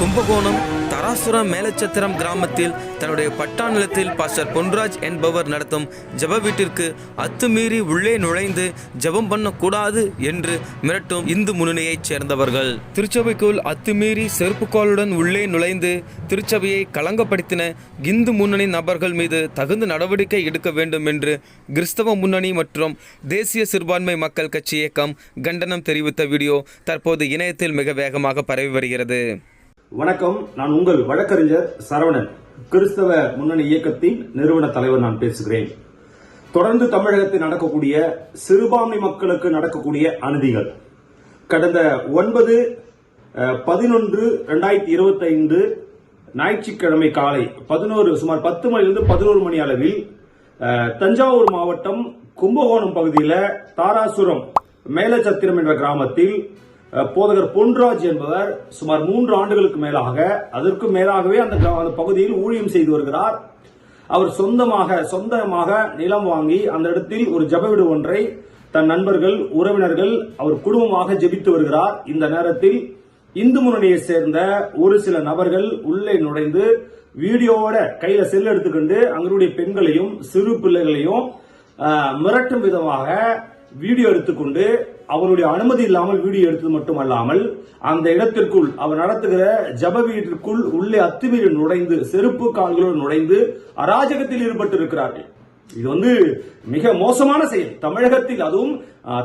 கும்பகோணம் தராசுரம் மேலச்சத்திரம் கிராமத்தில் தன்னுடைய பட்டா நிலத்தில் பாஸ்டர் பொன்ராஜ் என்பவர் நடத்தும் ஜெப வீட்டிற்கு அத்துமீறி உள்ளே நுழைந்து ஜெபம் பண்ணக்கூடாது என்று மிரட்டும் இந்து முன்னணியைச் சேர்ந்தவர்கள் திருச்சபைக்குள் அத்துமீறி செருப்புக்காலுடன் உள்ளே நுழைந்து திருச்சபையை களங்கப்படுத்தின இந்து முன்னணி நபர்கள் மீது தகுந்த நடவடிக்கை எடுக்க வேண்டும் என்று கிறிஸ்தவ முன்னணி மற்றும் தேசிய சிறுபான்மை மக்கள் கட்சி இயக்கம் கண்டனம் தெரிவித்த வீடியோ தற்போது இணையத்தில் மிக வேகமாக பரவி வருகிறது. வணக்கம், நான் உங்கள் வழக்கறிஞர் சரவணன், கிறிஸ்தவ முன்னணி இயக்கத்தின் நிறுவன தலைவர் நான் பேசுகிறேன். தொடர்ந்து தமிழகத்தில் நடக்கக்கூடிய சிறுபான்மை மக்களுக்கு நடக்கக்கூடிய அநீதிகள் கடந்த 9/11/2025 ஞாயிற்றுக்கிழமை காலை சுமார் 10 மணிலிருந்து 11 மணி அளவில் தஞ்சாவூர் மாவட்டம் கும்பகோணம் பகுதியில் தாராசுரம் மேலச்சத்திரம் என்ற கிராமத்தில் போதகர் பொன்ராஜ் என்பவர் சுமார் 3 ஆண்டுகளுக்கு மேலாக அதற்கு மேலாகவே அந்த பகுதியில் ஊழியம் செய்து வருகிறார். அவர் சொந்தமாக நிலம் வாங்கி அந்த இடத்தில் ஒரு ஜெப வீடு ஒன்றை தன் நண்பர்கள், உறவினர்கள், அவர் குடும்பமாக ஜெபித்து வருகிறார். இந்த நேரத்தில் இந்து முன்னணியை சேர்ந்த ஒரு சில நபர்கள் உள்ளே நுழைந்து வீடியோவோட கையில செல் எடுத்துக்கொண்டு அங்களுடைய பெண்களையும் சிறு பிள்ளைகளையும் மிரட்டும் விதமாக வீடியோ எடுத்துக்கொண்டு அவருடைய அனுமதி இல்லாமல் வீடியோ எடுத்தது மட்டுமல்லாமல் அந்த இடத்திற்குள் அவர் நடத்துகிற ஜெப வீட்டிற்குள் உள்ளே அத்துமீறி நுழைந்து செருப்பு கால்களோடு நுழைந்து அராஜகத்தில் ஈடுபட்டு இருக்கிறார்கள். இது மிக மோசமான செயல். தமிழகத்தில், அதுவும்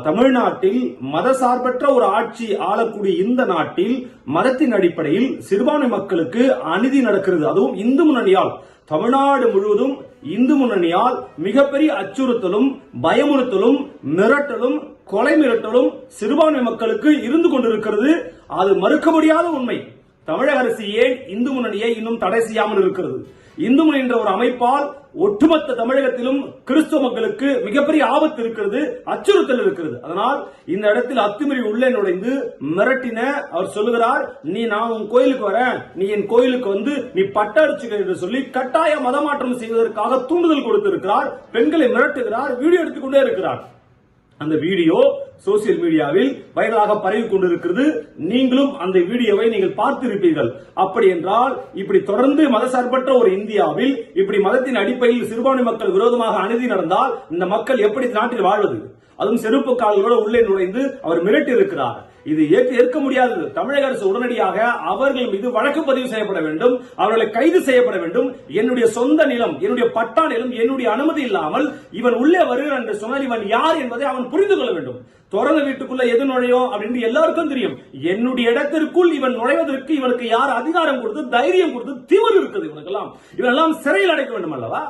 தமிழ்நாட்டில் மதசார்பற்ற ஒரு ஆட்சி ஆளக்கூடிய இந்த நாட்டில் மதத்தின் அடிப்படையில் சிறுபான்மை மக்களுக்கு அநீதி நடக்கிறது. அதுவும் இந்து முன்னணியால் தமிழ்நாடு முழுவதும் இந்து முன்னணியால் மிகப்பெரிய அச்சுறுத்தலும், பயமுறுத்தலும், மிரட்டலும், கொலை மிரட்டலும் சிறுபான்மை மக்களுக்கு இருந்து கொண்டிருக்கிறது. அது மறுக்க முடியாத உண்மை. தமிழக அரசு ஏன் இந்து முன்னணியை இன்னும் தடை செய்யாமல் இருக்கிறது? இந்து முன்னணி என்ற ஒரு அமைப்பால் ஒட்டுமொத்த தமிழகத்திலும் கிறிஸ்துவ மக்களுக்கு மிகப்பெரிய ஆபத்து இருக்கிறது, அச்சுறுத்தல் இருக்கிறது. அதனால் இந்த இடத்தில் அத்துமீறி உள்ளே நுழைந்து மிரட்டின அவர் சொல்லுகிறார், நான் உன் கோயிலுக்கு வரேன், நீ என் கோயிலுக்கு நீ பட்டடிச்சுக்க என்று சொல்லி கட்டாய மதமாற்றம் செய்வதற்காக தூண்டுதல் கொடுத்திருக்கிறார். பெண்களை மிரட்டுகிறார், வீடியோ எடுத்துக்கொண்டே இருக்கிறார். அந்த வீடியோ சோசியல் மீடியாவில் வைரலாக பரவி கொண்டிருக்கிறது. நீங்களும் அந்த வீடியோவை நீங்கள் பார்த்திருப்பீர்கள். அப்படி என்றால் இப்படி தொடர்ந்து மதசார்பற்ற ஒரு இந்தியாவில் இப்படி மதத்தின் அடிப்படையில் சிறுபான்மை மக்கள் விரோதமாக அநீதி நடந்தால் இந்த மக்கள் எப்படி நாட்டில் வாழ்வது? அதுவும் செருப்பு கால்களோடு உள்ளே நுழைந்து அவர் மிரட்டி இருக்கிறார். இது ஏற்க முடியாதது. தமிழக அரசு உடனடியாக அவர்கள் மீது வழக்கு பதிவு செய்யப்பட வேண்டும், அவர்களை கைது செய்யப்பட வேண்டும். என்னுடைய சொந்த நிலம், என்னுடைய பட்டா நிலம், என்னுடைய அனுமதி இல்லாமல் இவன் உள்ளே வருகிறான் என்று சொன்னால் இவன் யார் என்பதை அவன் புரிந்து கொள்ள வேண்டும். திறந்த வீட்டுக்குள்ள எது நுழையும் அப்படின்னு எல்லாருக்கும் தெரியும். என்னுடைய இடத்திற்குள் இவன் நுழைவதற்கு இவனுக்கு யார் அதிகாரம் கொடுத்து, தைரியம் கொடுத்து, திமிர் இருக்குது இவனுக்கெல்லாம்? இவனெல்லாம் சிறையில் அடைக்க வேண்டும் அல்லவா?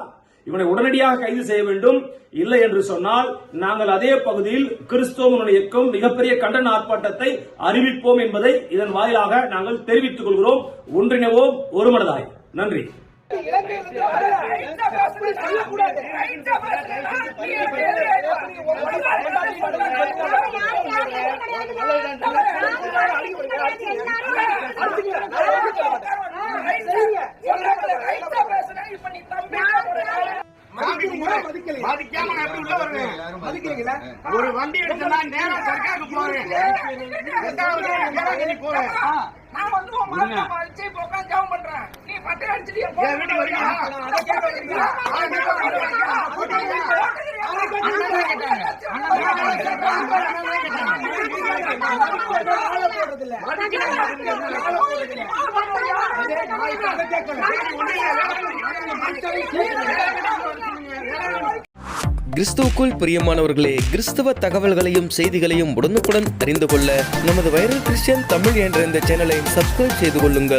இவனை உடனடியாக கைது செய்ய வேண்டும். இல்லை என்று சொன்னால் நாங்கள் அதே பகுதியில் கிறிஸ்தவ முன்னணி இயக்கம் மிகப்பெரிய கண்டன ஆர்ப்பாட்டத்தை அறிவிப்போம் என்பதை இதன் வாயிலாக நாங்கள் தெரிவித்துக் கொள்கிறோம். ஒன்றிணைவோம், ஒருமனதாய். நன்றி. ஒரு வண்டி எடுத்தா நேரா சர்க்காருக்கு போறேன். நீ பட்டு அடிச்சுட்டு கிறிஸ்துவுக்குள் பிரியமானவர்களே, கிறிஸ்தவ தகவல்களையும் செய்திகளையும் உடனுக்குடன் அறிந்து கொள்ள நமது வைரல் கிறிஸ்டியன் தமிழ் என்ற இந்த சேனலை சப்ஸ்கிரைப் செய்து கொள்ளுங்கள்.